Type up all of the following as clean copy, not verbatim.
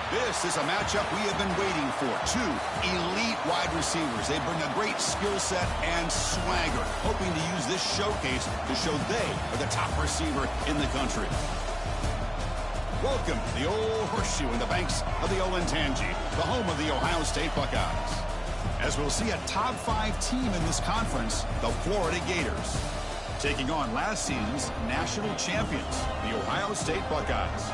This is a matchup we have been waiting for. Two elite wide receivers. They bring a great skill set and swagger, hoping to use this showcase to show they are the top receiver in the country. Welcome to the old horseshoe in the banks of the Olentangy, the home of the Ohio State Buckeyes. As we'll see a top 5 team in this conference, the Florida Gators, taking on last season's national champions, the Ohio State Buckeyes.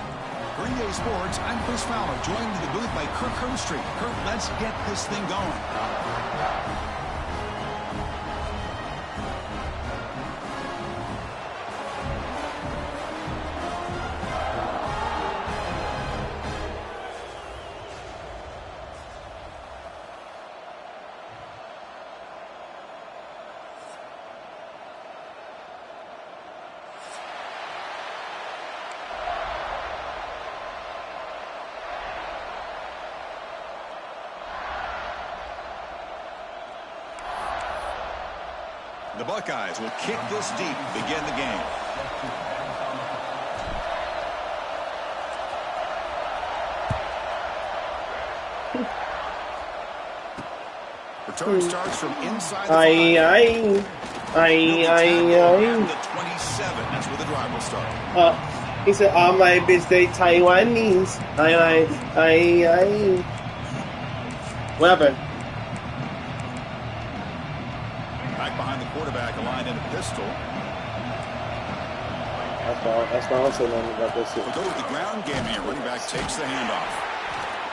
Green Day Sports, I'm Chris Fowler, joined in the booth by Kirk Herbstreit. Kirk, let's get this thing going. The Buckeyes will kick this deep to begin the game. Return starts from inside the 5. The 27. That's where the drive will start. He said, all my bitch, they Taiwanese. What happened? Back behind the quarterback, aligned in a pistol. That's why I'm saying about this. We'll go with the ground game here. Running back takes the handoff.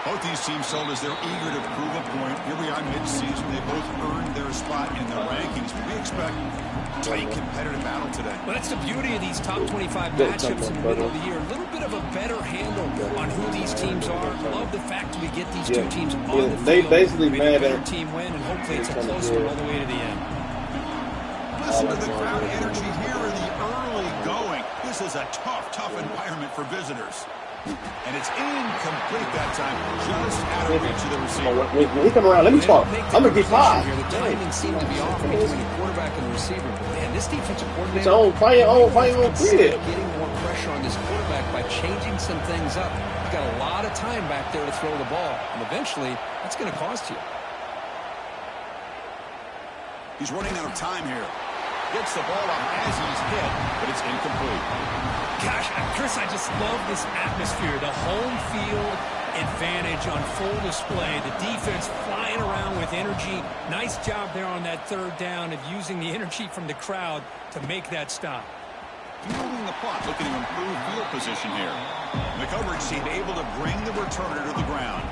Both these teams told us they're eager to prove a point. Here we are mid-season. They both earned their spot in the rankings. But we expect a tight, competitive battle today. Well, that's the beauty of these top 25 matchups in the middle of the year. A little bit of a better handle on who these teams are. Love the fact we get these two teams on the field. They basically mad at at team win, and hopefully it's a close one all the way to the end. Listen to the crowd energy here in the early going. This is a tough environment for visitors. And it's incomplete that time, just out of reach of the receiver. When he come around, let me talk. I'm going to get 5. The timing seemed to be off between the quarterback and the receiver. But man, this defensive coordinator... It's on fire, getting more pressure on this quarterback by changing some things up. You've got a lot of time back there to throw the ball. And eventually, that's going to cost you. He's running out of time here. Gets the ball up as he's hit, but it's incomplete. Gosh, Chris, I just love this atmosphere. The home field advantage on full display. The defense flying around with energy. Nice job there on that third down of using the energy from the crowd to make that stop. Fielding the punt, looking to improve field position here. The coverage team able to bring the returner to the ground.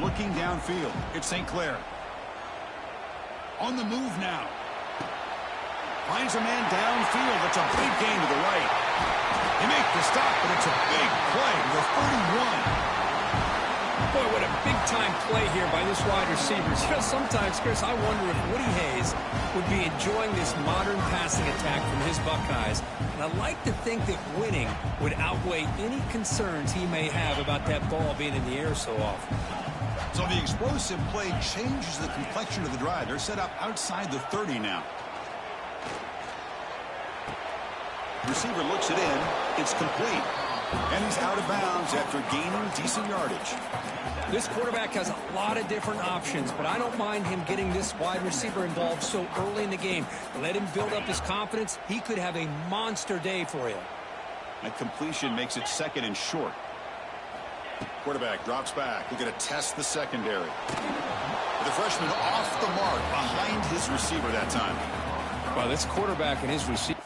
Looking downfield, it's St. Clair. On the move now. Finds a man downfield. It's a big gain to the right. He makes the stop, but it's a big play to the 31. Boy, what a big-time play here by this wide receiver. You know, sometimes, Chris, I wonder if Woody Hayes would be enjoying this modern passing attack from his Buckeyes. And I like to think that winning would outweigh any concerns he may have about that ball being in the air so often. So the explosive play changes the complexion of the drive. They're set up outside the 30 now. Receiver looks it in. It's complete. And he's out of bounds after gaining decent yardage. This quarterback has a lot of different options, but I don't mind him getting this wide receiver involved so early in the game. Let him build up his confidence. He could have a monster day for you. That completion makes it second and short. Quarterback drops back. We're going to test the secondary. The freshman off the mark behind his receiver that time. Well, this quarterback and his receiver.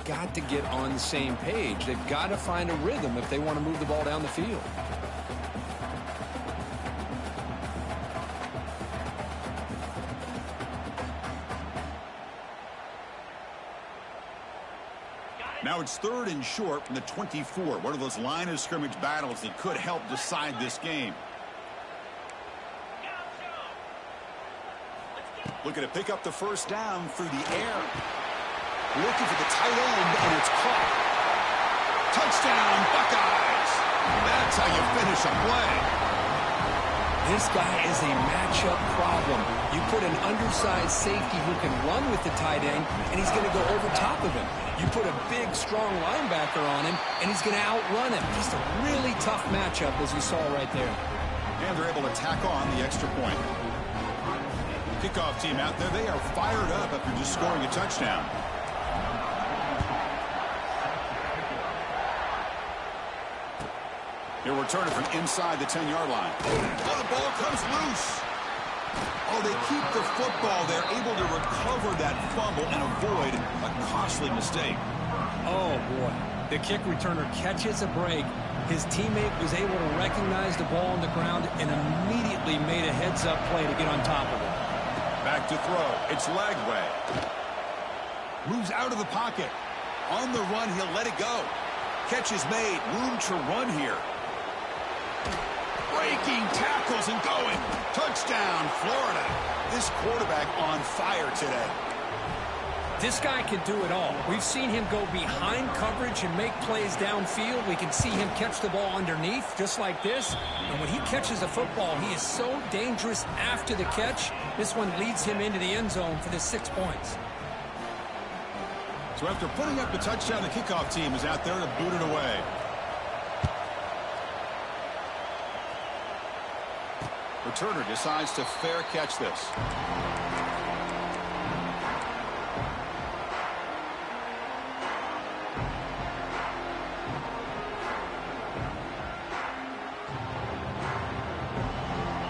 Got to get on the same page. They've got to find a rhythm if they want to move the ball down the field. Now it's 3rd and short from the 24. One of those line of scrimmage battles that could help decide this game. Looking to pick up the first down through the air. Looking for the tight end, and it's caught. Touchdown, Buckeyes. That's how you finish a play. This guy is a matchup problem. You put an undersized safety who can run with the tight end, and he's going to go over top of him. You put a big, strong linebacker on him, and he's going to outrun him. Just a really tough matchup, as you saw right there. And they're able to tack on the extra point. Kickoff team out there, they are fired up after just scoring a touchdown. He'll return it from inside the 10-yard line. Oh, the ball comes loose. Oh, they keep the football. They're able to recover that fumble and avoid a costly mistake. Oh, boy. The kick returner catches a break. His teammate was able to recognize the ball on the ground and immediately made a heads-up play to get on top of it. Back to throw. It's Lagway. Moves out of the pocket. On the run, he'll let it go. Catch is made. Room to run here. Breaking tackles and going. Touchdown, Florida. This quarterback on fire today. This guy can do it all. We've seen him go behind coverage and make plays downfield. We can see him catch the ball underneath, just like this. And when he catches a football, he is so dangerous after the catch. This one leads him into the end zone for the 6 points. So after putting up the touchdown, the kickoff team is out there to boot it away. Returner decides to fair catch this.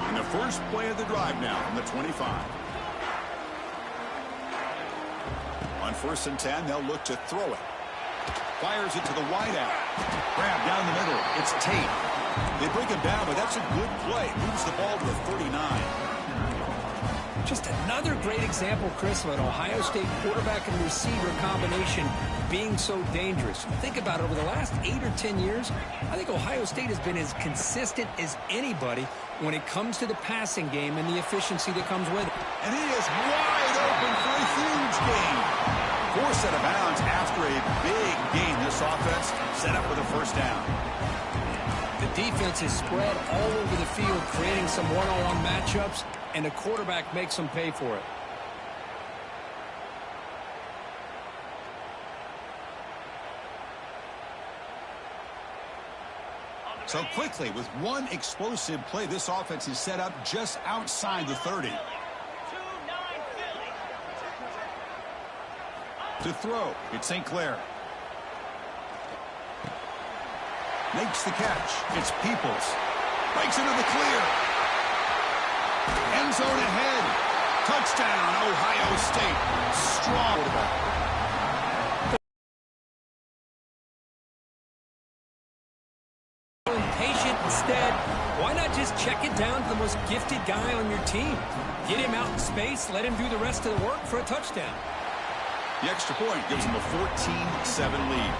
And the first play of the drive now from the 25. On 1st and 10, they'll look to throw it. Fires it to the wideout. Grab down the middle. It's Tate. They break him down, but that's a good play. Moves the ball to the 39. Just another great example, Chris, of an Ohio State quarterback and receiver combination being so dangerous. Think about it. Over the last 8 or 10 years, I think Ohio State has been as consistent as anybody when it comes to the passing game and the efficiency that comes with it. And he is wide open for a huge gain. Forced out of bounds after a big gain. This offense set up with a first down. The defense is spread all over the field, creating some one-on-one matchups, and the quarterback makes them pay for it. So quickly, with one explosive play, this offense is set up just outside the 30. To throw, it's St. Clair. Makes the catch. It's Peoples. Breaks into the clear. End zone ahead. Touchdown, Ohio State. Strong quarterback. Patient instead. Why not just check it down to the most gifted guy on your team? Get him out in space. Let him do the rest of the work for a touchdown. The extra point gives them a 14-7 lead.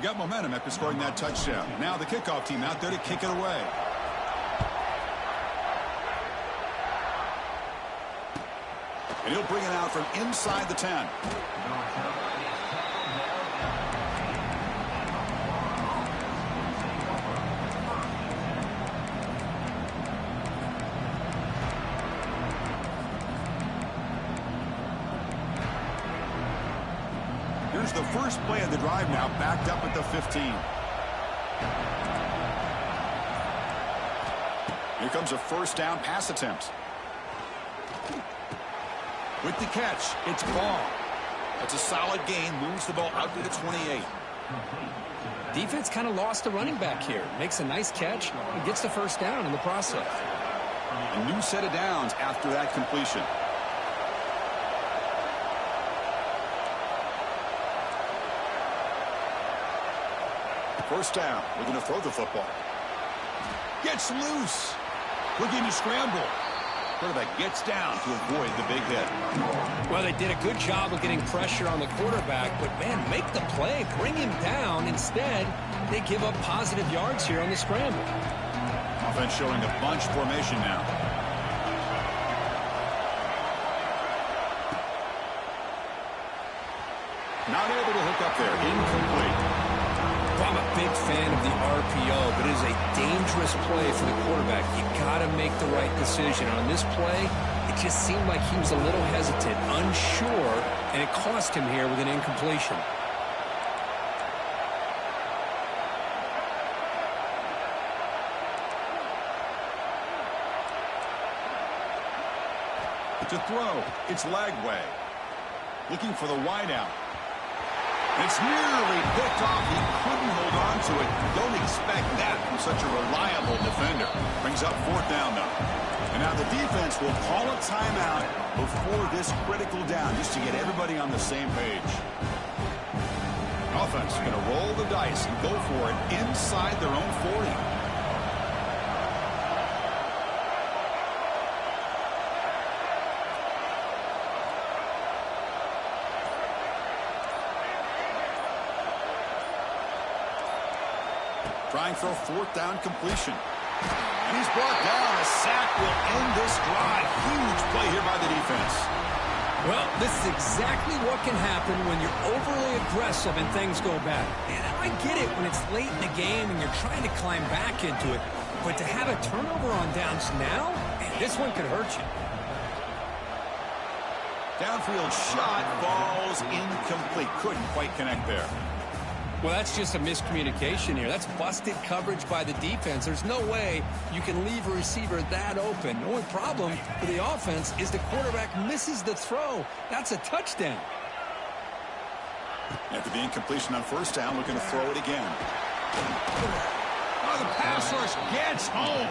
Got momentum after scoring that touchdown. Now the kickoff team out there to kick it away. And he'll bring it out from inside the 10. Here's the first play of the drive now, backed up at the 15. Here comes a first down pass attempt. With the catch, it's Ball. That's a solid gain, moves the ball out to the 28. Defense kind of lost the running back here. Makes a nice catch and gets the first down in the process. A new set of downs after that completion. First down. We're going to throw the football. Gets loose. Looking to scramble. Quarterback gets down to avoid the big hit. Well, they did a good job of getting pressure on the quarterback, but, man, make the play. Bring him down. Instead, they give up positive yards here on the scramble. Offense showing a bunch formation now. Not able to hook up there. Incomplete. Well, I'm a big fan of the RPO, but it is a dangerous play for the quarterback. You got to make the right decision. On this play, it just seemed like he was a little hesitant, unsure, and it cost him here with an incompletion. To throw, it's Lagway. Looking for the wideout. It's nearly picked off. He couldn't hold on to it. Don't expect that from such a reliable defender. Brings up fourth down, though. And now the defense will call a timeout before this critical down, just to get everybody on the same page. Offense going to roll the dice and go for it inside their own 40. Trying for a fourth down completion. And he's brought down. A sack will end this drive. Huge play here by the defense. Well, this is exactly what can happen when you're overly aggressive and things go bad. And I get it when it's late in the game and you're trying to climb back into it. But to have a turnover on downs now, man, this one could hurt you. Downfield shot falls incomplete. Couldn't quite connect there. Well, that's just a miscommunication here. That's busted coverage by the defense. There's no way you can leave a receiver that open. The only problem for the offense is the quarterback misses the throw. That's a touchdown. After the incompletion on first down, looking to throw it again. Oh, the pass rush gets home.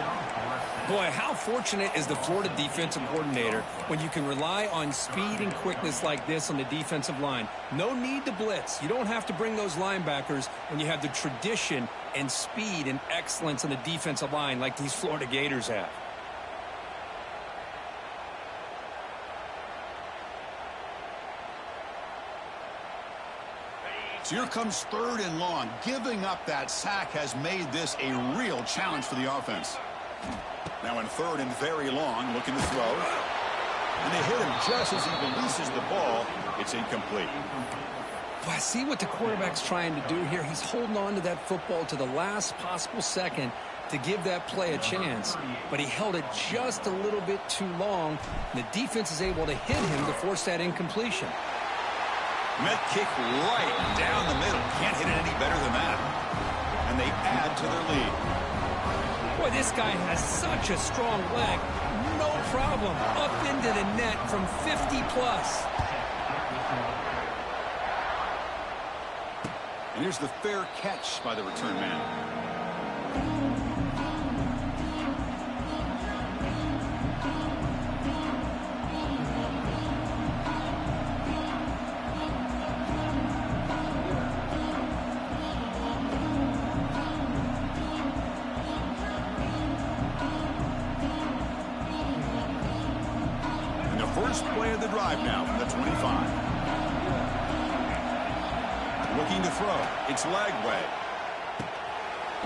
Boy, how fortunate is the Florida defensive coordinator when you can rely on speed and quickness like this on the defensive line. No need to blitz. You don't have to bring those linebackers when you have the tradition and speed and excellence on the defensive line like these Florida Gators have. So here comes third and long. Giving up that sack has made this a real challenge for the offense. Now in third and very long, looking to throw. And they hit him just as he releases the ball. It's incomplete. Well, I see what the quarterback's trying to do here. He's holding on to that football to the last possible second to give that play a chance. But he held it just a little bit too long. And the defense is able to hit him to force that incompletion. Met kick right down the middle. Can't hit it any better than that. And they add to their lead. Boy, this guy has such a strong leg. No problem. Up into the net from 50 plus. And here's the fair catch by the return man. First play of the drive now from the 25. Looking to throw. It's Lagway.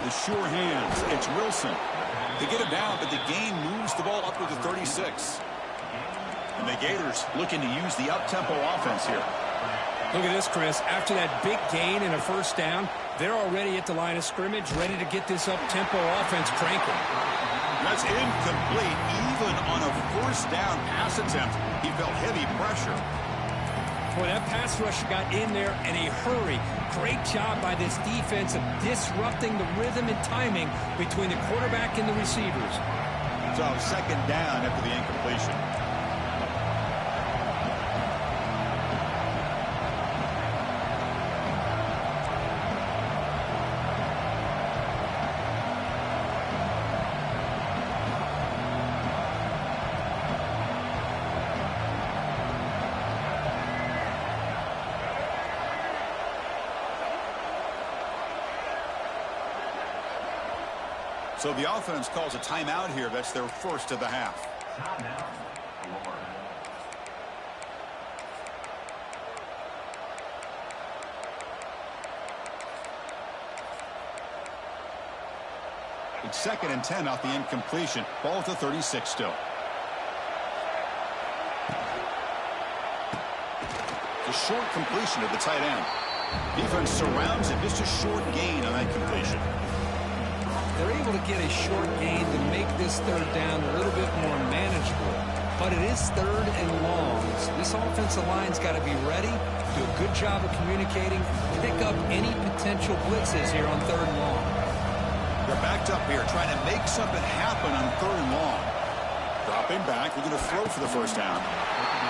The sure hands. It's Wilson. They get him down, but the gain moves the ball up to the 36. And the Gators looking to use the up-tempo offense here. Look at this, Chris. After that big gain and a first down, they're already at the line of scrimmage, ready to get this up-tempo offense cranking. That's incomplete. Even on a first down pass attempt, he felt heavy pressure. Boy, that pass rush got in there in a hurry. Great job by this defense of disrupting the rhythm and timing between the quarterback and the receivers. So second down after the incompletion. So the offense calls a timeout here. That's their first of the half. It's 2nd and 10 off the incompletion. Ball at the 36 still. The short completion of the tight end. Defense surrounds it. Just a short gain on that completion. They're able to get a short gain to make this 3rd down a little bit more manageable. But it is 3rd and long. So this offensive line's got to be ready, do a good job of communicating, pick up any potential blitzes here on 3rd and long. They're backed up here, trying to make something happen on 3rd and long. Dropping back, looking to throw for the first down.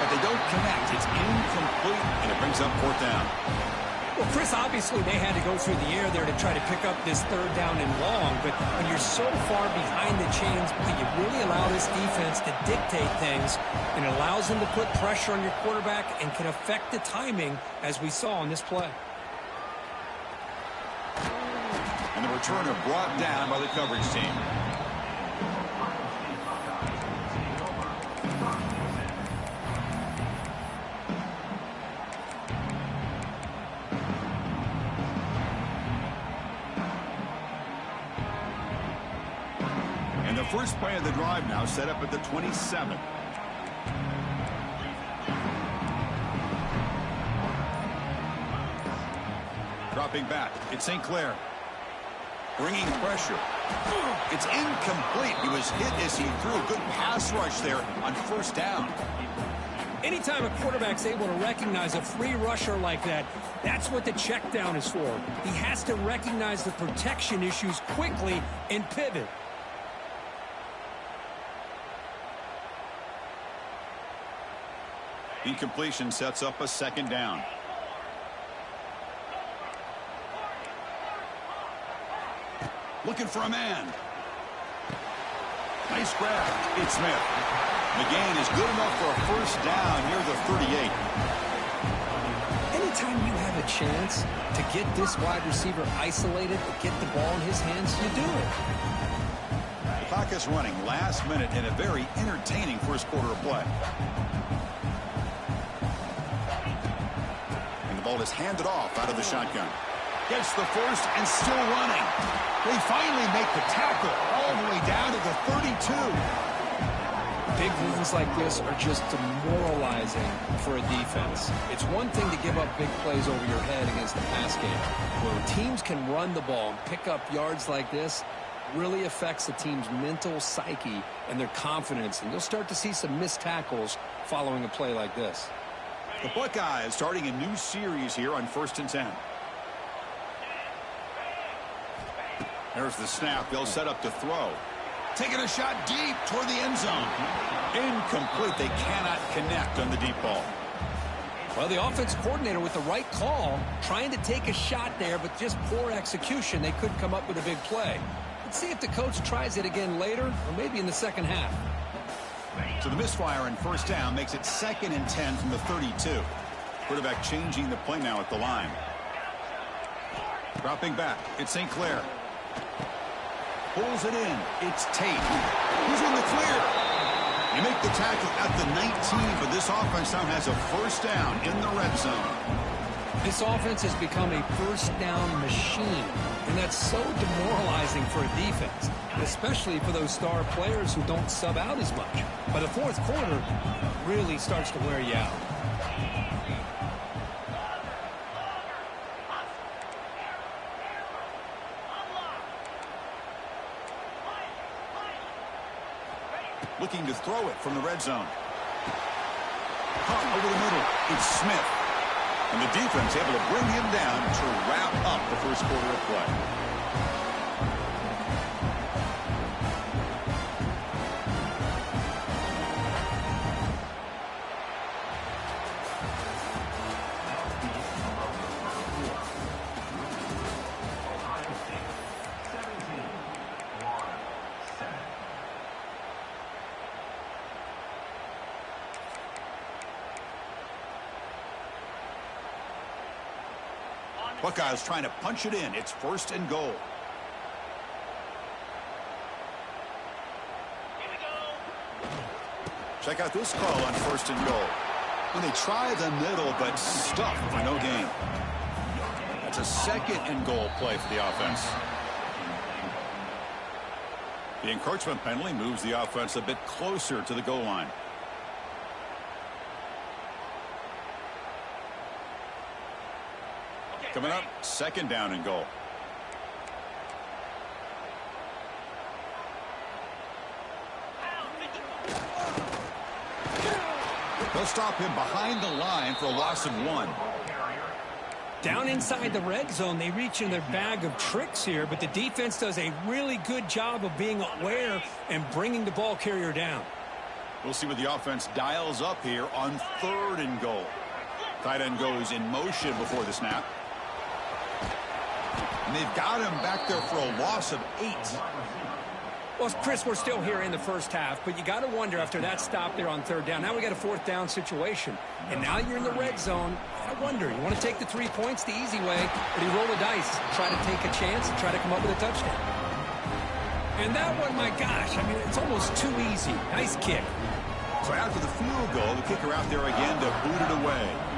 But they don't connect. It's incomplete, and it brings up 4th down. Well, Chris, obviously they had to go through the air there to try to pick up this 3rd down and long, but when you're so far behind the chains, you really allow this defense to dictate things, and it allows them to put pressure on your quarterback and can affect the timing, as we saw in this play. And the returner brought down by the coverage team. And the first play of the drive now set up at the 27. Dropping back, it's St. Clair. Bringing pressure. It's incomplete. He was hit as he threw a good pass rush there on 1st down. Anytime a quarterback's able to recognize a free rusher like that, that's what the check down is for. He has to recognize the protection issues quickly and pivot. Incompletion sets up a 2nd down. Looking for a man. Nice grab. It's Smith. The gain is good enough for a 1st down near the 38. Anytime you have a chance to get this wide receiver isolated, to get the ball in his hands, you do it. The clock is running last minute in a very entertaining 1st quarter of play. And the ball is handed off out of the shotgun. Gets the 1st and still running. They finally make the tackle all the way down to the 32. Big wins like this are just demoralizing for a defense. It's one thing to give up big plays over your head against the pass game. When teams can run the ball and pick up yards like this, really affects the team's mental psyche and their confidence. And you'll start to see some missed tackles following a play like this. The Buckeyes starting a new series here on 1st and 10. There's the snap. They'll set up to throw. Taking a shot deep toward the end zone. Incomplete. They cannot connect on the deep ball. Well, the offense coordinator with the right call, trying to take a shot there, but just poor execution. They couldn't come up with a big play. Let's see if the coach tries it again later, or maybe in the 2nd half. So the misfire in 1st down makes it 2nd and 10 from the 32. Quarterback changing the play now at the line. Dropping back. It's St. Clair. Pulls it in. It's Tate. He's in the clear. You make the tackle at the 19, but this offense now has a 1st down in the red zone. This offense has become a 1st down machine, and that's so demoralizing for a defense, especially for those star players who don't sub out as much. But the 4th quarter really starts to wear you out. Looking to throw it from the red zone. Caught over the middle. It's Smith. And the defense able to bring him down to wrap up the 1st quarter of play. Buckeyes trying to punch it in. It's 1st and goal. Check out this call on 1st and goal. When they try the middle, but stuffed for no gain. That's a 2nd and goal play for the offense. The encroachment penalty moves the offense a bit closer to the goal line. Coming up, 2nd down and goal. They'll stop him behind the line for a loss of 1. Down inside the red zone, they reach in their bag of tricks here, but the defense does a really good job of being aware and bringing the ball carrier down. We'll see what the offense dials up here on 3rd and goal. Tight end goes in motion before the snap. And they've got him back there for a loss of 8. Well, Chris, we're still here in the first half, but you got to wonder after that stop there on 3rd down. Now we got a 4th down situation, and now you're in the red zone. I wonder, you want to take the 3 points the easy way, or do you roll the dice, try to take a chance and try to come up with a touchdown? And that one, my gosh, I mean, it's almost too easy. Nice kick. So after the field goal, the kicker out there again to boot it away.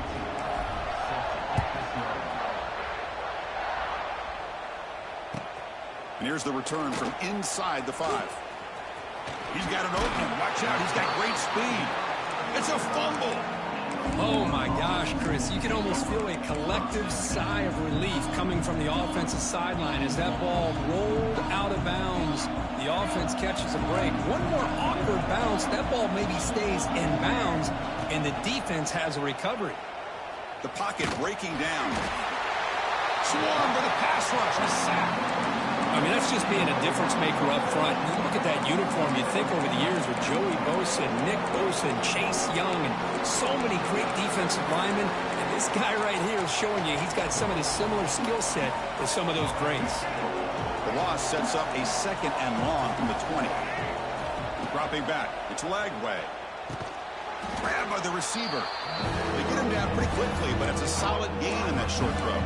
And here's the return from inside the 5. He's got an opening. Watch out. He's got great speed. It's a fumble. Oh, my gosh, Chris. You can almost feel a collective sigh of relief coming from the offensive sideline as that ball rolled out of bounds. The offense catches a break. One more awkward bounce. That ball maybe stays in bounds, and the defense has a recovery. The pocket breaking down. Swarm for the pass rush. A sack. I mean, that's just being a difference maker up front. You look at that uniform, you think over the years with Joey Bosa, Nick Bosa, and Chase Young, and so many great defensive linemen. And this guy right here is showing you he's got some of the similar skill set as some of those greats. The loss sets up a 2nd and long from the 20. Dropping back. It's Lagway. Grabbed by the receiver. They get him down pretty quickly, but it's a solid gain in that short throw.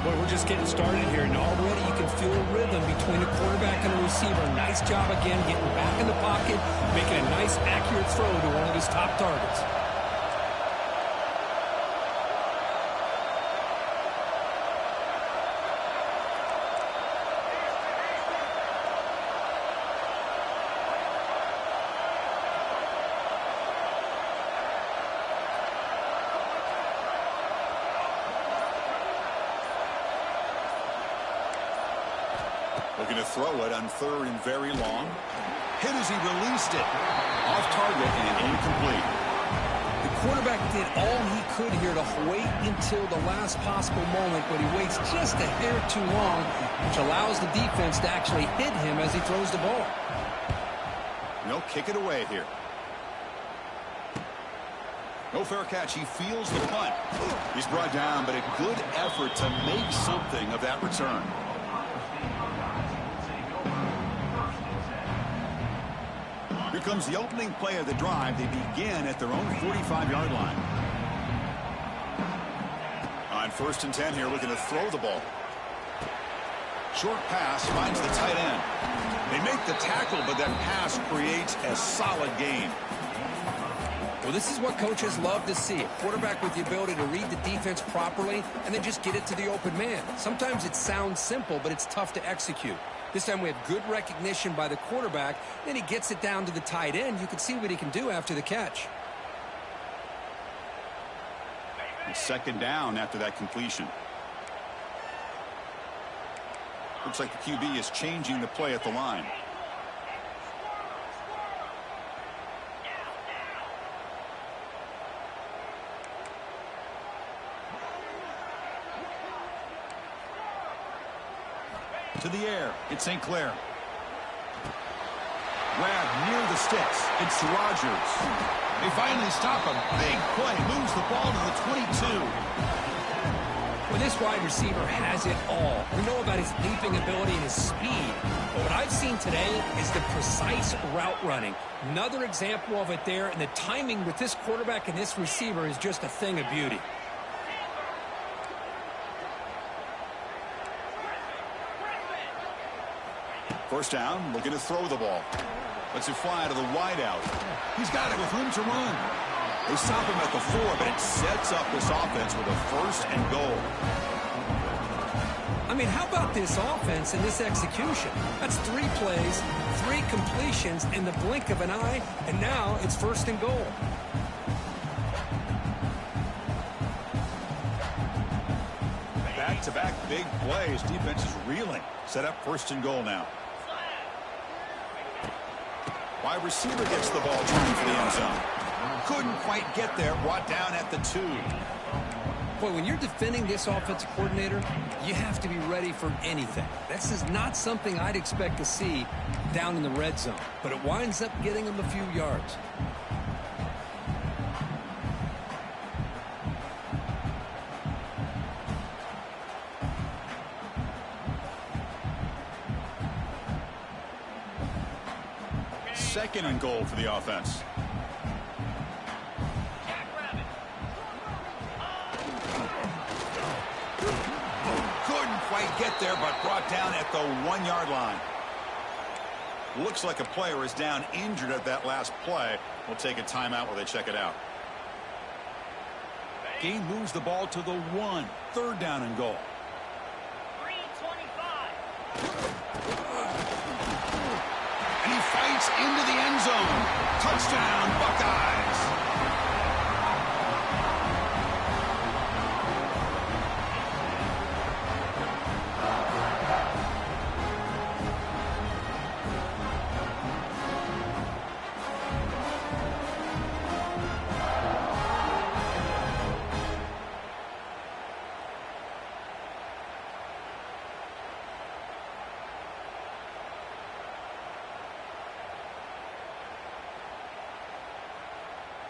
Boy, we're just getting started here, and already you can feel a rhythm between a quarterback and a receiver. Nice job again getting back in the pocket, making a nice, accurate throw to one of his top targets. Looking to throw it on 3rd and very long. Hit as he released it. Off target and incomplete. The quarterback did all he could here to wait until the last possible moment, but he waits just a hair too long, which allows the defense to actually hit him as he throws the ball. No, kick it away here. No fair catch. He feels the punt. He's brought down, but a good effort to make something of that return. Here comes the opening play of the drive. They begin at their own 45-yard line. On 1st and 10 here, looking to throw the ball. Short pass finds the tight end. They make the tackle, but that pass creates a solid gain. Well, this is what coaches love to see. A quarterback with the ability to read the defense properly and then just get it to the open man. Sometimes it sounds simple, but it's tough to execute. This time we have good recognition by the quarterback. Then he gets it down to the tight end. You can see what he can do after the catch. It's 2nd down after that completion. Looks like the QB is changing the play at the line. To the air, it's St. Clair. Grab near the sticks. It's Rogers. They finally stop him. Big play. Moves the ball to the 22. Well, this wide receiver has it all. We know about his leaping ability and his speed. But what I've seen today is the precise route running. Another example of it there. And the timing with this quarterback and this receiver is just a thing of beauty. First down, looking to throw the ball. Lets it fly to the wideout. He's got it with room to run. They stop him at the 4, but it sets up this offense with a first and goal. I mean, how about this offense and this execution? That's 3 plays, 3 completions in the blink of an eye, and now it's first and goal. Back-to-back big plays. Defense is reeling. Set up first and goal now. Wide receiver gets the ball turned for the end zone. Couldn't quite get there. Brought down at the 2. Boy, when you're defending this offensive coordinator, you have to be ready for anything. This is not something I'd expect to see down in the red zone, but it winds up getting him a few yards. Second and goal for the offense. Couldn't quite get there, but brought down at the 1-yard line. Looks like a player is down injured at that last play. We'll take a timeout while they check it out. Game moves the ball to the 1. Third down and goal. 3:25. And he fights into the end zone. Touchdown, Buckeyes.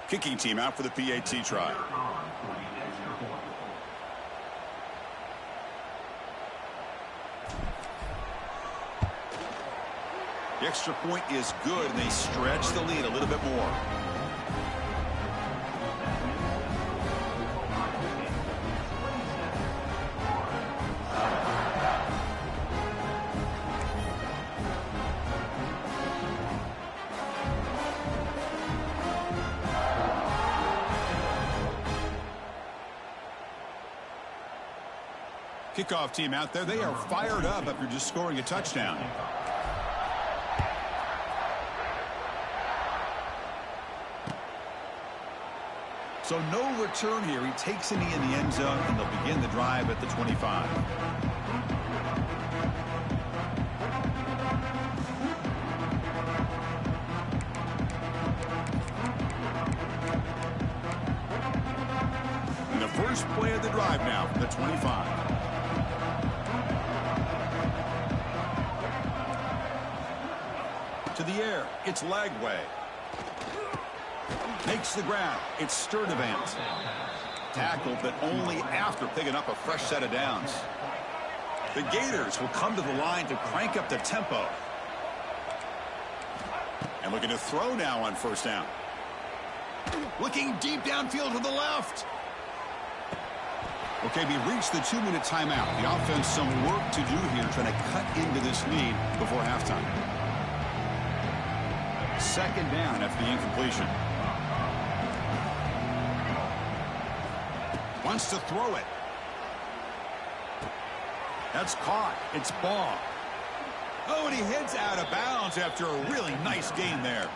Kicking team out for the PAT try. The extra point is good, and they stretch the lead a little bit more. Kickoff team out there. They are fired up after just scoring a touchdown. So no return here. He takes a knee in the end zone, and they'll begin the drive at the 25. And the first play of the drive now from the 25. To the air, it's Lagway. Makes the grab. It's Sturdivant. Tackled, but only after picking up a fresh set of downs. The Gators will come to the line to crank up the tempo. And looking to throw now on first down. Looking deep downfield to the left. Okay, we reached the 2-minute timeout. The offense some work to do here, trying to cut into this lead before halftime. Second down after the incompletion. Wants to throw it. That's caught. It's ball. Oh, and he heads out of bounds after a really nice gain there.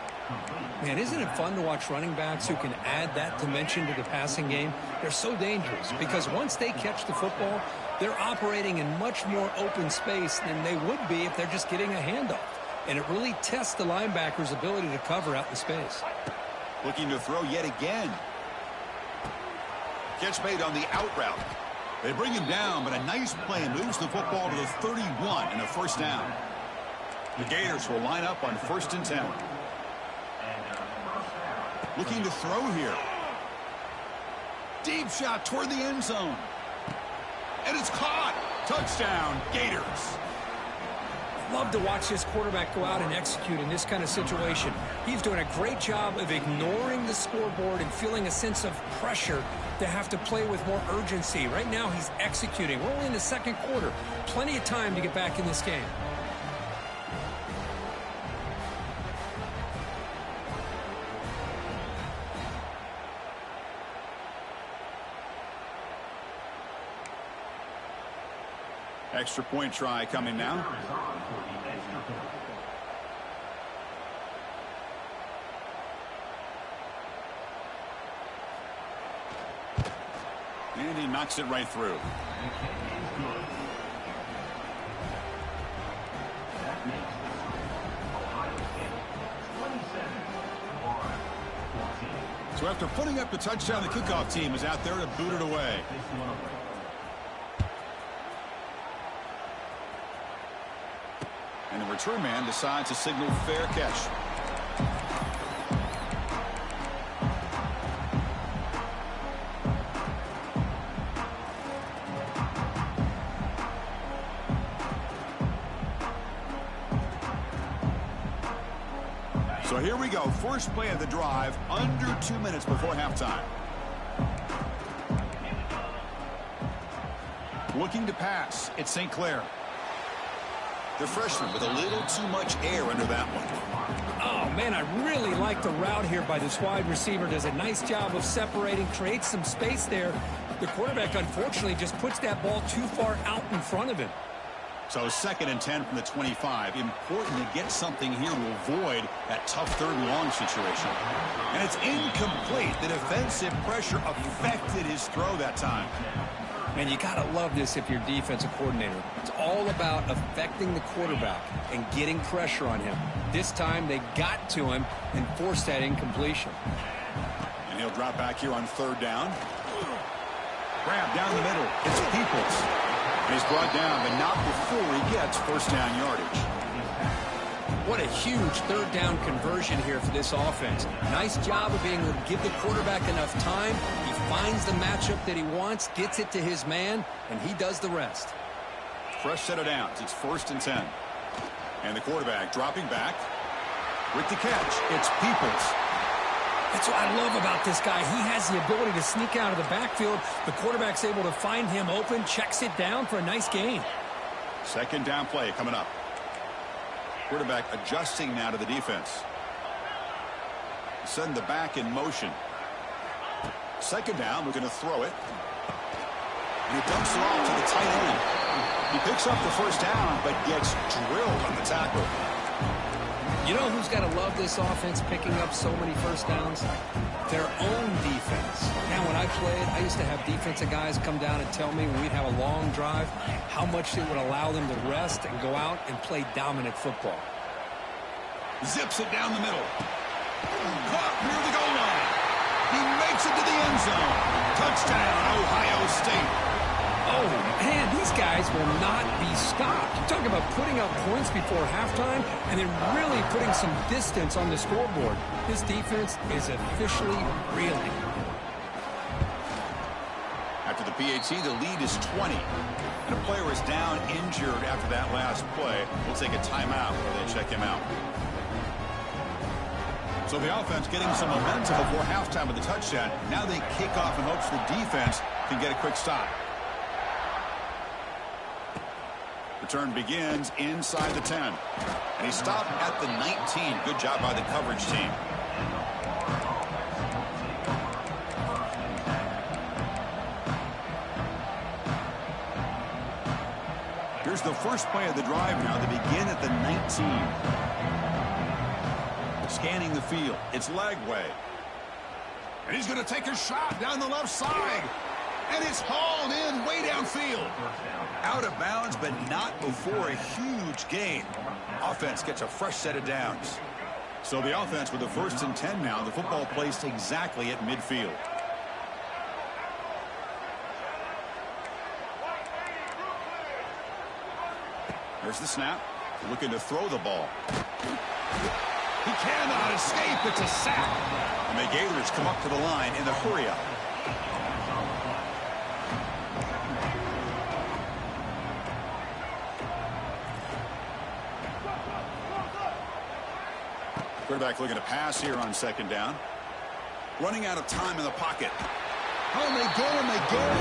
Man, isn't it fun to watch running backs who can add that dimension to the passing game? They're so dangerous because once they catch the football, they're operating in much more open space than they would be if they're just getting a handoff. And it really tests the linebacker's ability to cover out in space. Looking to throw yet again. Catch made on the out route. They bring him down, but a nice play moves the football to the 31 and a first down. The Gators will line up on 1st and 10. Looking to throw here. Deep shot toward the end zone. And it's caught. Touchdown, Gators. Love to watch this quarterback go out and execute in this kind of situation. He's doing a great job of ignoring the scoreboard and feeling a sense of pressure to have to play with more urgency. Right now he's executing. We're only in the second quarter. Plenty of time to get back in this game. Extra point try coming now. And he knocks it right through. So after putting up the touchdown, the kickoff team is out there to boot it away. And the return man decides to signal fair catch. So here we go. First play of the drive, under 2 minutes before halftime. Looking to pass. It's St. Clair. The freshman with a little too much air under that one. Oh, man, I really like the route here by this wide receiver. Does a nice job of separating, creates some space there. The quarterback, unfortunately, just puts that ball too far out in front of him. So 2nd and 10 from the 25. Important to get something here to avoid that tough 3rd and long situation. And it's incomplete. The defensive pressure affected his throw that time. Man, you got to love this if you're defensive coordinator. It's all about affecting the quarterback and getting pressure on him. This time they got to him and forced that incompletion. And he'll drop back here on 3rd down. Grab down the middle. It's Peoples. And he's brought down, but not before he gets 1st down yardage. What a huge 3rd down conversion here for this offense. Nice job of being able to give the quarterback enough time. He finds the matchup that he wants, gets it to his man, and he does the rest. Fresh set of downs. It's 1st and 10. And the quarterback dropping back with the catch. It's Peoples. That's what I love about this guy. He has the ability to sneak out of the backfield. The quarterback's able to find him open, checks it down for a nice gain. 2nd down play coming up. Quarterback adjusting now to the defense. Send the back in motion. 2nd down, we're going to throw it. And he dumps it off to the tight end. He picks up the 1st down, but gets drilled on the tackle. You know who's got to love this offense picking up so many 1st downs? Their own defense. Now, when I played, I used to have defensive guys come down and tell me when we'd have a long drive how much it would allow them to rest and go out and play dominant football. Zips it down the middle. Caught near the goal line. He makes it to the end zone. Touchdown, Ohio State. Oh, man, these guys will not be stopped. You're talking about putting up points before halftime and then really putting some distance on the scoreboard. This defense is officially reeling. After the PAT, the lead is 20. And a player is down injured after that last play. We'll take a timeout while they check him out. So the offense getting some momentum before halftime with the touchdown. Now they kick off in hopes the defense can get a quick stop. Return begins inside the 10. And he stopped at the 19. Good job by the coverage team. Here's the first play of the drive now. They begin at the 19. Scanning the field. It's Lagway. And he's going to take a shot down the left side. And it's hauled in way downfield. Out of bounds, but not before a huge gain. Offense gets a fresh set of downs. So the offense with the 1st and 10 now. The football placed exactly at midfield. There's the snap. Looking to throw the ball. He cannot escape. It's a sack. And the Gators come up to the line in the hurry-up. Quarterback looking to pass here on 2nd down. Running out of time in the pocket. Oh, and they get him again.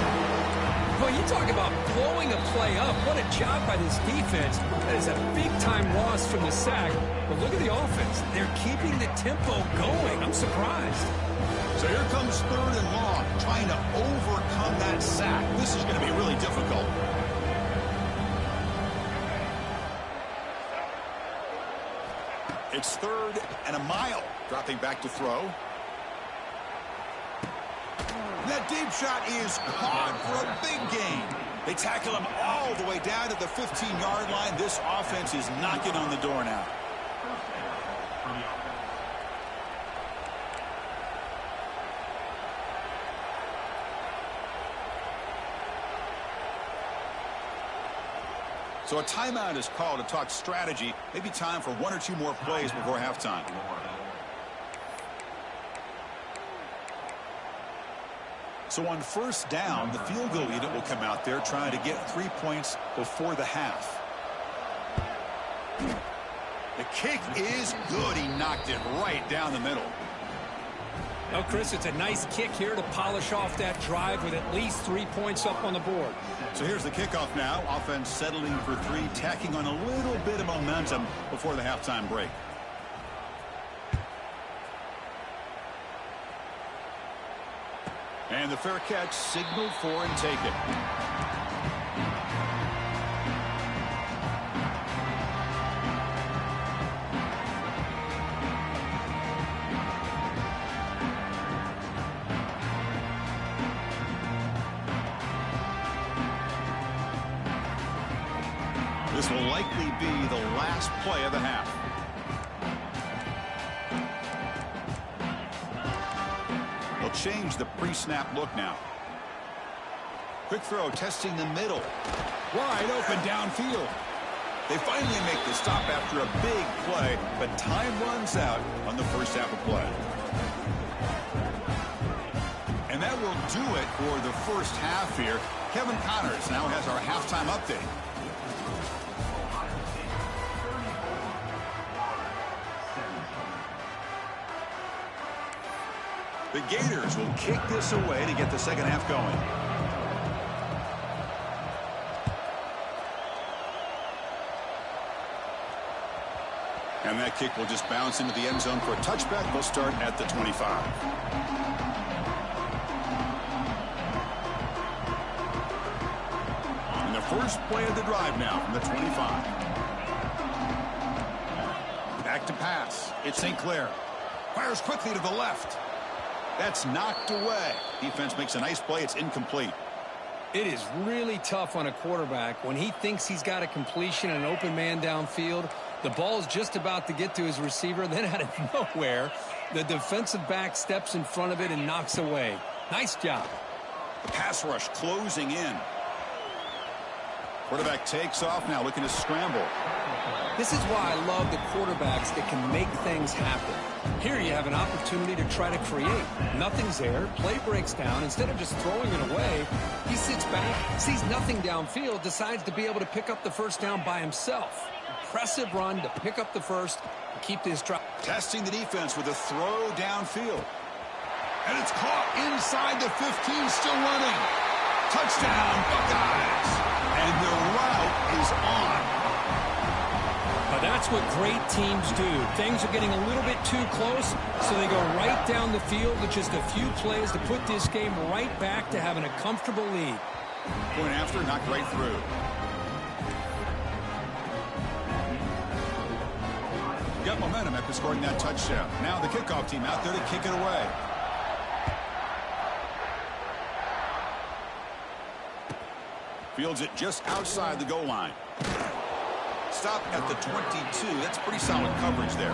Well, you talk about blowing a play up. What a job by this defense. That is a big-time loss from the sack. But look at the offense. They're keeping the tempo going. I'm surprised. So here comes 3rd and long, trying to overcome that sack. This is going to be really difficult. It's 3rd and a mile. Dropping back to throw. That deep shot is caught for a big gain. They tackle him all the way down to the 15-yard line. This offense is knocking on the door now. So a timeout is called to talk strategy. Maybe time for 1 or 2 more plays before halftime. So on 1st down, the field goal unit will come out there trying to get 3 points before the half. The kick is good. He knocked it right down the middle. Well, Chris, it's a nice kick here to polish off that drive with at least 3 points up on the board. So here's the kickoff now. Offense settling for 3, tacking on a little bit of momentum before the halftime break. And the fair catch signaled for and taken. This will likely be the last play of the half. They'll change the pre-snap look now. Quick throw, testing the middle. Wide open downfield. They finally make the stop after a big play, but time runs out on the first half of play. And that will do it for the first half here. Kevin Connors now has our halftime update. The Gators will kick this away to get the second half going. And that kick will just bounce into the end zone for a touchback. We'll start at the 25. And the first play of the drive now from the 25. Back to pass. It's St. Clair. Fires quickly to the left. That's knocked away. Defense makes a nice play. It's incomplete. It is really tough on a quarterback when he thinks he's got a completion and an open man downfield. The ball's just about to get to his receiver. Then out of nowhere, the defensive back steps in front of it and knocks away. Nice job. The pass rush closing in. Quarterback takes off now, looking to scramble. This is why I love the quarterbacks that can make things happen. Here you have an opportunity to try to create. Nothing's there. Play breaks down. Instead of just throwing it away, he sits back, sees nothing downfield, decides to be able to pick up the first down by himself. Impressive run to pick up the first and keep this drive. Testing the defense with a throw downfield. And it's caught inside the 15, still running. Touchdown, Buckeyes. And the route is on. But that's what great teams do. Things are getting a little bit too close, so they go right down the field with just a few plays to put this game right back to having a comfortable lead. Point after, knocked right through. Got momentum after scoring that touchdown. Now the kickoff team out there to kick it away. Fields it just outside the goal line. Stop at the 22. That's pretty solid coverage there.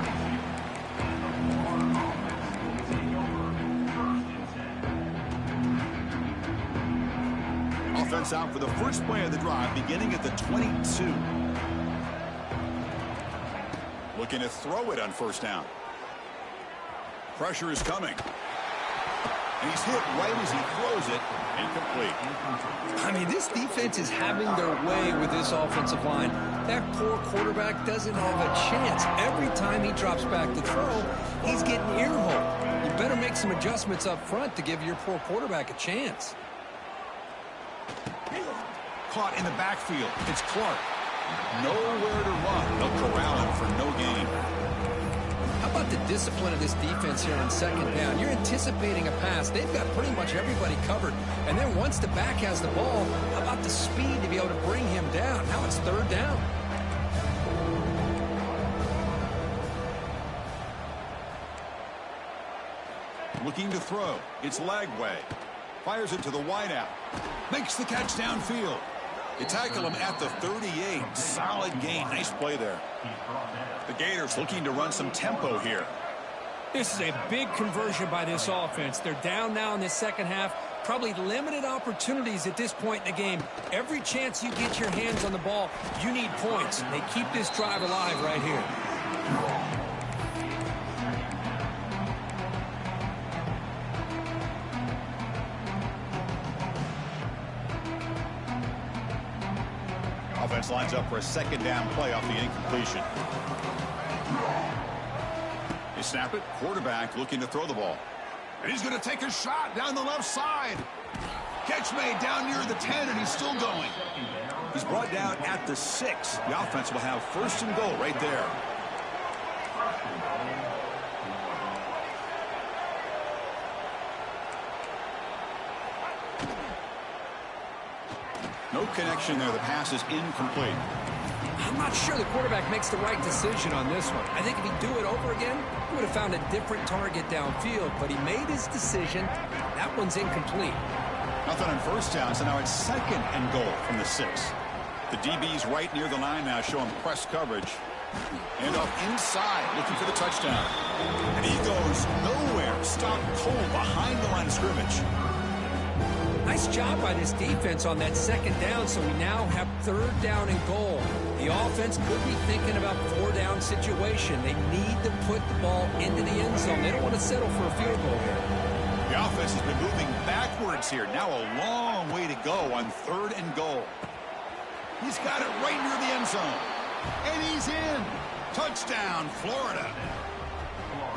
Offense out for the first play of the drive, beginning at the 22. Looking to throw it on first down. Pressure is coming. And he's hit right as he throws it. Incomplete. I mean, this defense is having their way with this offensive line. That poor quarterback doesn't have a chance. Every time he drops back to throw, he's getting earholed. You better make some adjustments up front to give your poor quarterback a chance. Caught in the backfield. It's Clark. Nowhere to run. They'll corral him for no gain. How about the discipline of this defense here on second down? You're anticipating a pass. They've got pretty much everybody covered. And then once the back has the ball, how about the speed to be able to bring him down? Now it's third down. looking to throw. It's Lagway. Fires it to the wideout. Makes the catch downfield. You tackle him at the 38. Solid gain. Nice play there. The Gators looking to run some tempo here. This is a big conversion by this offense. They're down now in the second half. Probably limited opportunities at this point in the game. Every chance you get your hands on the ball, you need points. They keep this drive alive right here. Offense lines up for a second down play off the incompletion. They snap it. Quarterback looking to throw the ball. And he's going to take a shot down the left side. Catch made down near the 10, and he's still going. He's brought down at the 6. The offense will have first and goal right there. No connection there. The pass is incomplete. I'm not sure the quarterback makes the right decision on this one. I think if he'd do it over again, he would have found a different target downfield, but he made his decision. That one's incomplete. Nothing on first down, so now it's second and goal from the 6. The DB's right near the line now, showing press coverage. And off inside, looking for the touchdown. And he goes nowhere. Stopped cold behind the line of scrimmage. Nice job by this defense on that second down, so we now have third down and goal. The offense could be thinking about 4-down situation. They need to put the ball into the end zone. They don't want to settle for a field goal here. The offense has been moving backwards here. Now a long way to go on third and goal. He's got it right near the end zone. And he's in. Touchdown, Florida.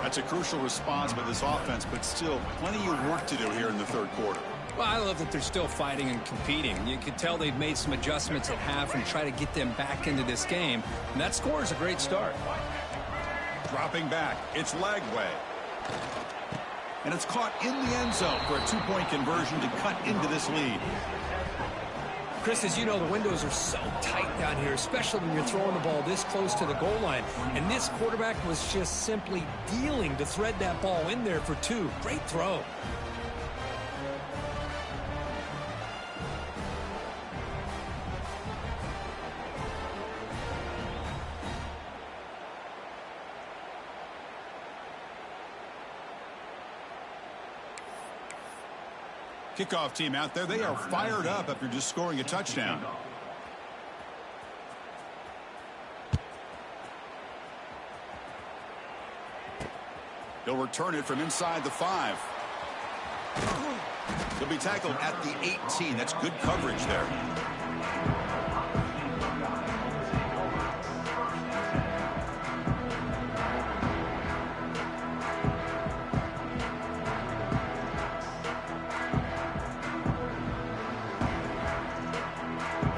That's a crucial response by this offense, but still plenty of work to do here in the third quarter. Well, I love that they're still fighting and competing. You can tell they've made some adjustments at half and try to get them back into this game. And that score is a great start. Dropping back, it's Lagway. And it's caught in the end zone for a 2-point conversion to cut into this lead. Chris, as you know, the windows are so tight down here, especially when you're throwing the ball this close to the goal line. And this quarterback was just simply dealing to thread that ball in there for 2. Great throw. Kickoff team out there, they are fired up after just scoring a touchdown. He'll return it from inside the 5. He'll be tackled at the 18. That's good coverage there.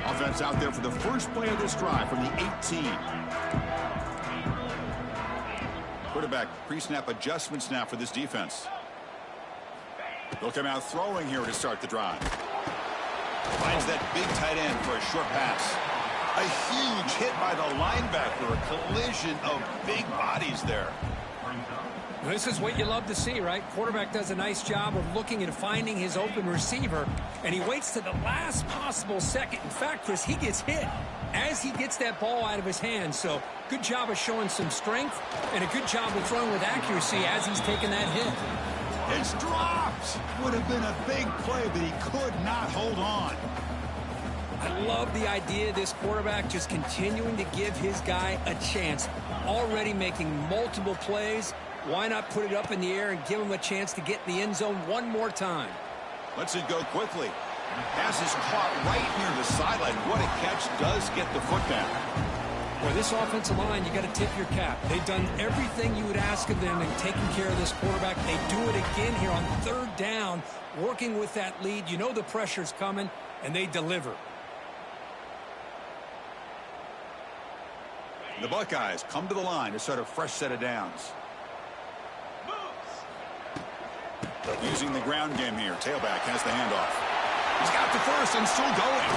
Offense out there for the first play of this drive from the 18. Quarterback pre-snap adjustments now for this defense. They'll come out throwing here to start the drive. Finds that big tight end for a short pass. A huge hit by the linebacker. A collision of big bodies there. This is what you love to see, right? Quarterback does a nice job of looking and finding his open receiver, and he waits to the last possible second. In fact, Chris, he gets hit as he gets that ball out of his hands. So good job of showing some strength and a good job of throwing with accuracy as he's taking that hit. It's dropped. Would have been a big play, but he could not hold on. I love the idea of this quarterback just continuing to give his guy a chance. Already making multiple plays. Why not put it up in the air and give him a chance to get in the end zone one more time? Lets it go quickly. Pass is caught right near the sideline. What a catch. Does get the foot down. Boy, this offensive line, you got to tip your cap. They've done everything you would ask of them in taking care of this quarterback. They do it again here on third down, working with that lead. You know the pressure's coming, and they deliver. The Buckeyes come to the line to start a fresh set of downs. Using the ground game here. Tailback has the handoff. He's got the first and still going.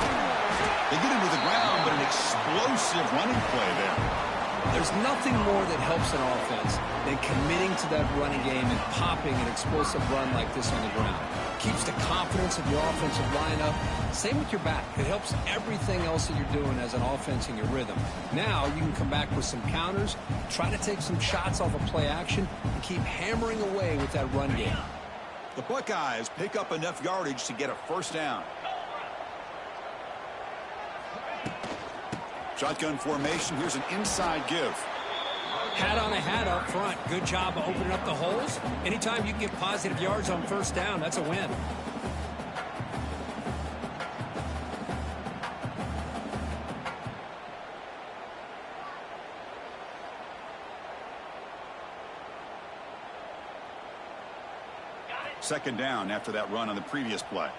They get into the ground, but an explosive running play there. There's nothing more that helps an offense than committing to that running game and popping an explosive run like this on the ground. Keeps the confidence of your offensive line up. Same with your back. It helps everything else that you're doing as an offense in your rhythm. Now you can come back with some counters, try to take some shots off of play action, and keep hammering away with that run game. The Buckeyes pick up enough yardage to get a first down. Shotgun formation. Here's an inside give. Hat on a hat up front. Good job of opening up the holes. Anytime you can get positive yards on first down, that's a win. Second down after that run on the previous play.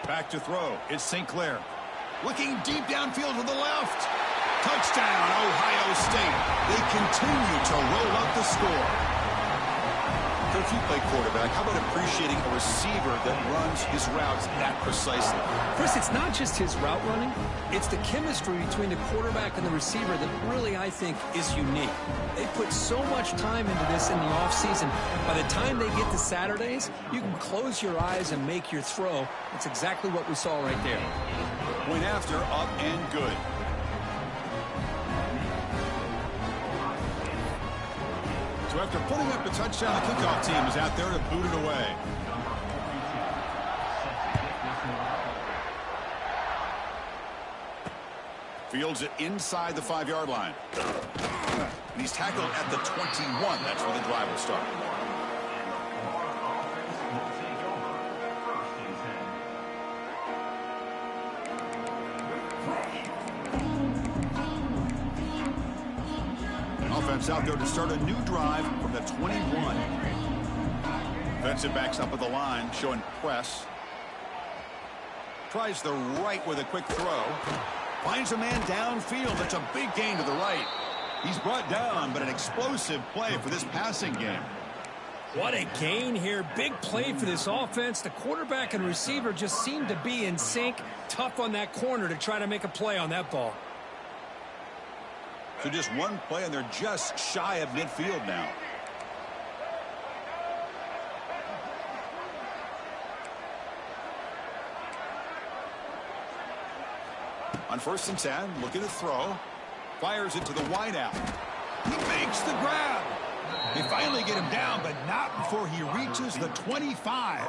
Back to throw. It's St. Clair. Looking deep downfield to the left. Touchdown, Ohio State. They continue to roll up the score. If you play quarterback, how about appreciating a receiver that runs his routes that precisely? Chris, it's not just his route running. It's the chemistry between the quarterback and the receiver that really, I think, is unique. They put so much time into this in the offseason. By the time they get to Saturdays, you can close your eyes and make your throw. That's exactly what we saw right there. Went after, up and good. So after putting up a touchdown, the kickoff team is out there to boot it away. Fields it inside the 5-yard line. And he's tackled at the 21. That's where the drive will start. Offense out there to start a new drive from the 21. Defensive backs up at the line, showing press. Tries the right with a quick throw. Finds a man downfield. That's a big gain to the right. He's brought down, but an explosive play for this passing game. What a gain here. Big play for this offense. The quarterback and receiver just seem to be in sync. Tough on that corner to try to make a play on that ball. So just one play, and they're just shy of midfield now. On 1st and 10, looking to throw. Fires it to the wideout. He makes the grab. They finally get him down, but not before he reaches the 25.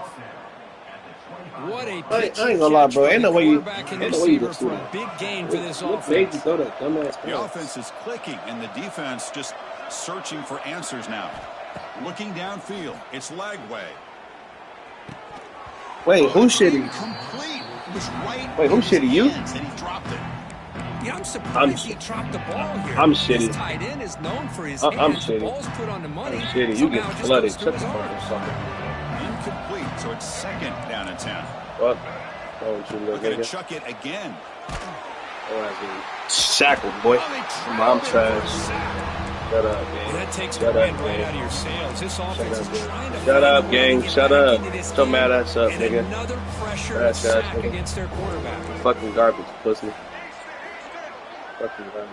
What a I ain't gonna lie, bro. Ain't no way you just do a that. big gain for this What made offense. you throw that dumbass pass? The offense is clicking, and the defense just searching for answers now. Looking downfield. It's Lagway. Wait, who shitty? Complete. It was right. Wait, who shitty? You? And he dropped it. Yeah, I'm surprised he dropped the ball here. I'm shitty. This tight end is known for his I'm hands. shitty. The ball's put on the money. I'm shitty. You Somehow get it just flooded. goes through Shut the his fuck arm. up. Incomplete, so it's 2nd down and 10. What? Oh, you little Looking to nigga. chuck it again. Oh, I get shackled, boy. I'm trash. Shut up, Well, gang. that takes the Shut wind up, right out of gang. your sails. This offense up, is gang. trying to Shut find up, a way gang. to get Shut back up. into this Don't game. mad ass up, And nigga. another pressure That's sack ass, nigga. against their quarterback. Fucking garbage, pussy. Fucking garbage.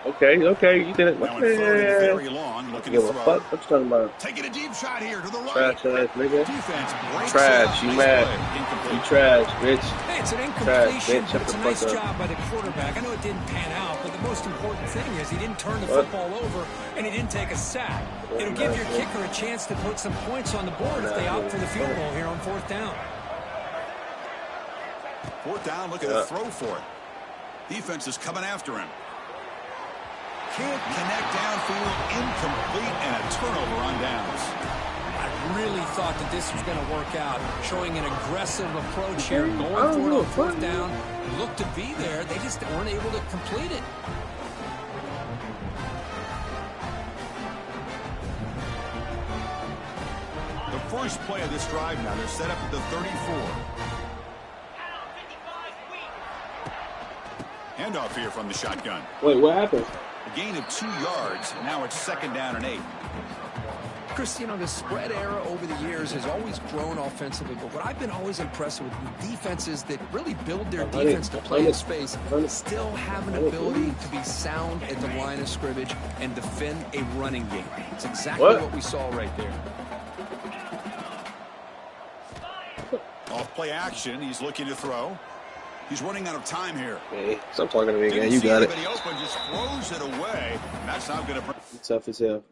Okay, you did it. Now in 3rd and very long, looking to Give a throw. fuck. What you talking about? Taking a deep shot here to the right. Trash ass nigga. Defense breaks Trash, it. you Nice mad. play. Incomplete. You trash, bitch. Hey, it's an Trash, incompletion, bitch. but it's a Shut the nice fuck up. job by the quarterback. I know it didn't pan out, but the most important thing is he didn't turn the What? football over, and he didn't take a sack. It'll give your kicker a chance to put some points on the board if they opt for the field goal here on 4th down. 4th down, looking to throw for it. Defense is coming after him. Can't connect downfield, incomplete, and a turnover on downs. I really thought that this was going to work out, showing an aggressive approach here, going I for don't it know. on 4th down. Looked to be there. They just weren't able to complete it. The first play of this drive now, they're set up at the 34. Handoff here from the shotgun. Wait, what happened? A gain of 2 yards. Now it's 2nd down and 8. Chris, you know, the spread era over the years has always grown offensively, but what I've been always impressed with defenses that really build their defense to play in space still have an ability to be sound at the line of scrimmage and defend a running game. It's exactly what we saw right there. Off play action, he's looking to throw. He's running out of time here. Hey, stop talking to me again. You got it. Open, just throws it away. That's not going to bring. Tough as hell.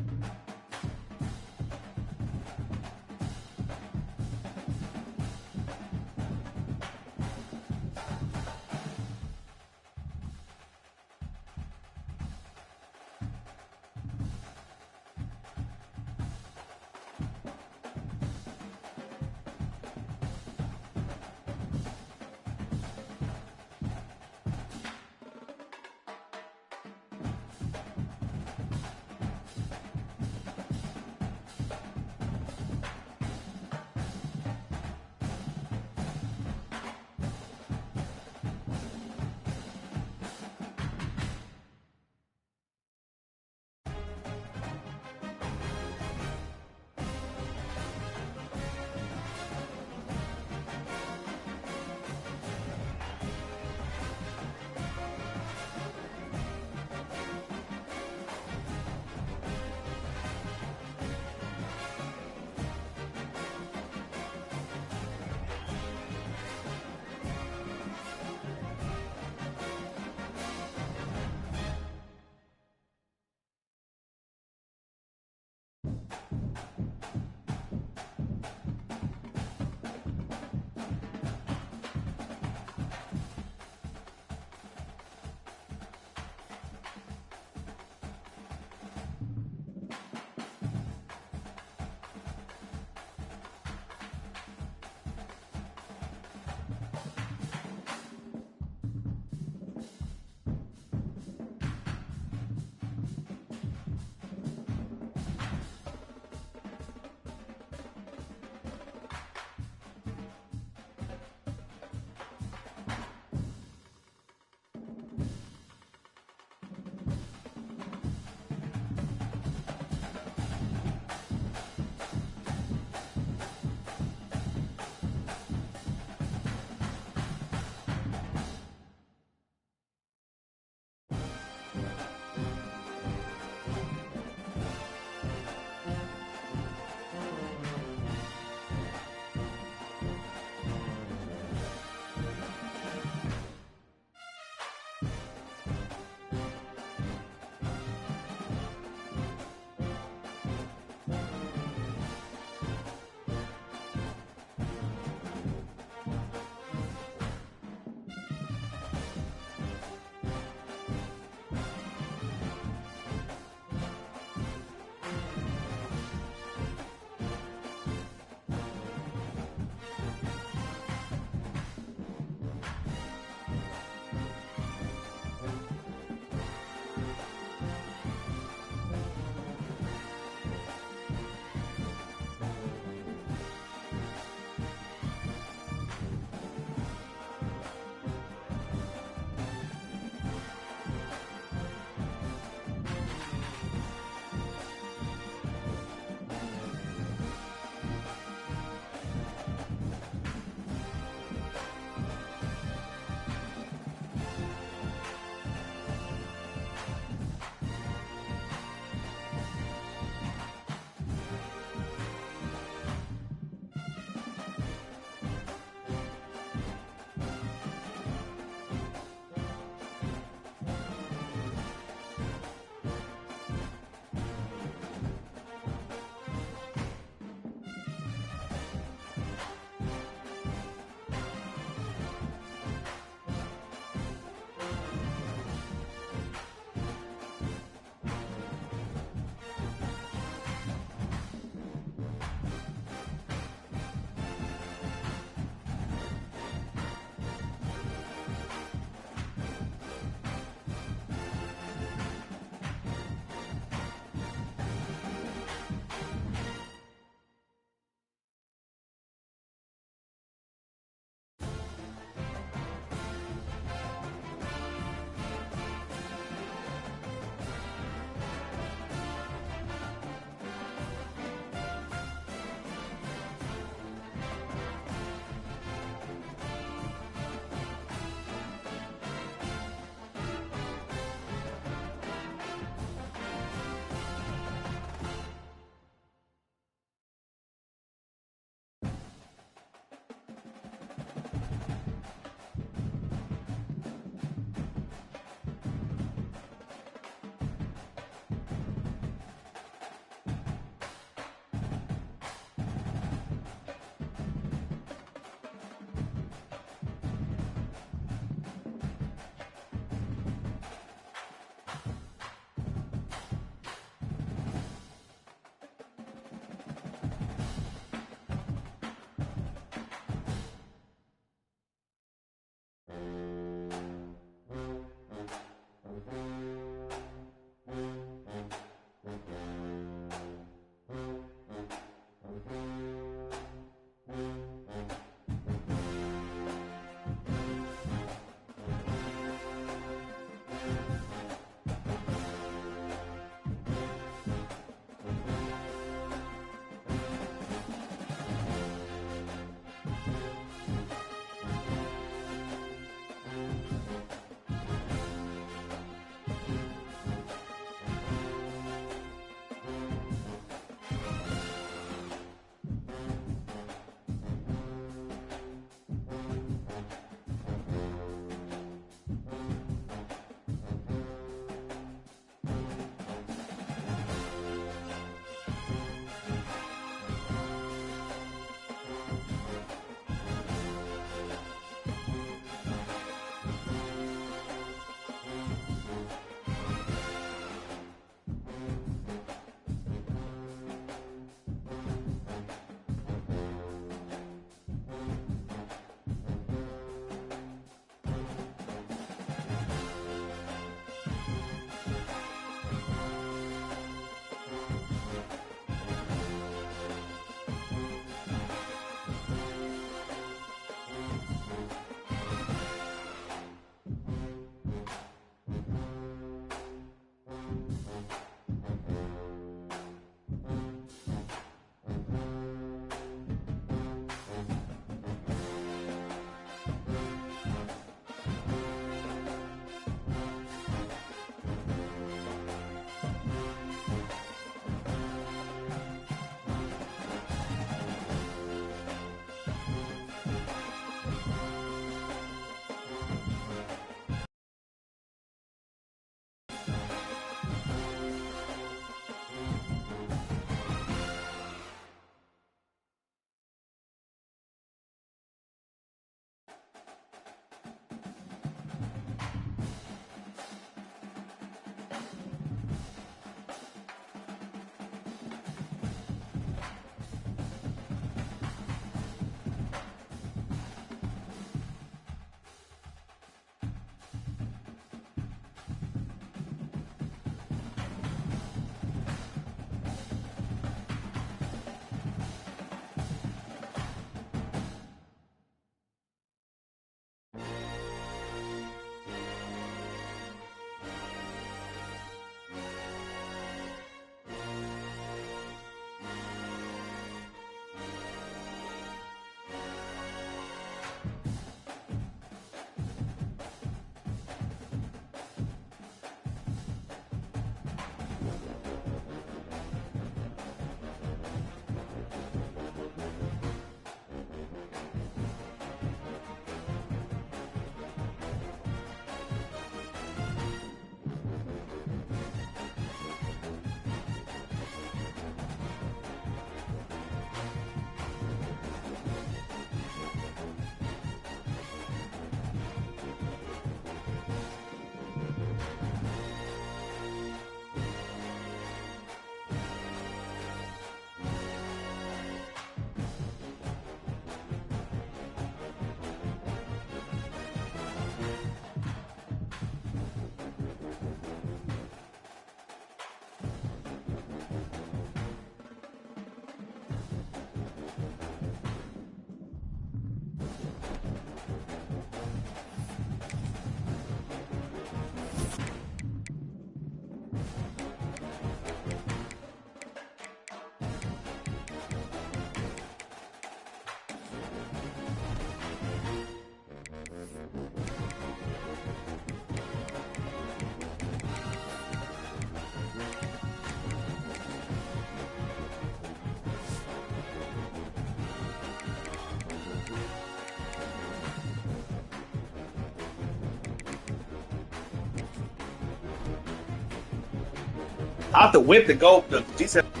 Out the whip to go. The G7.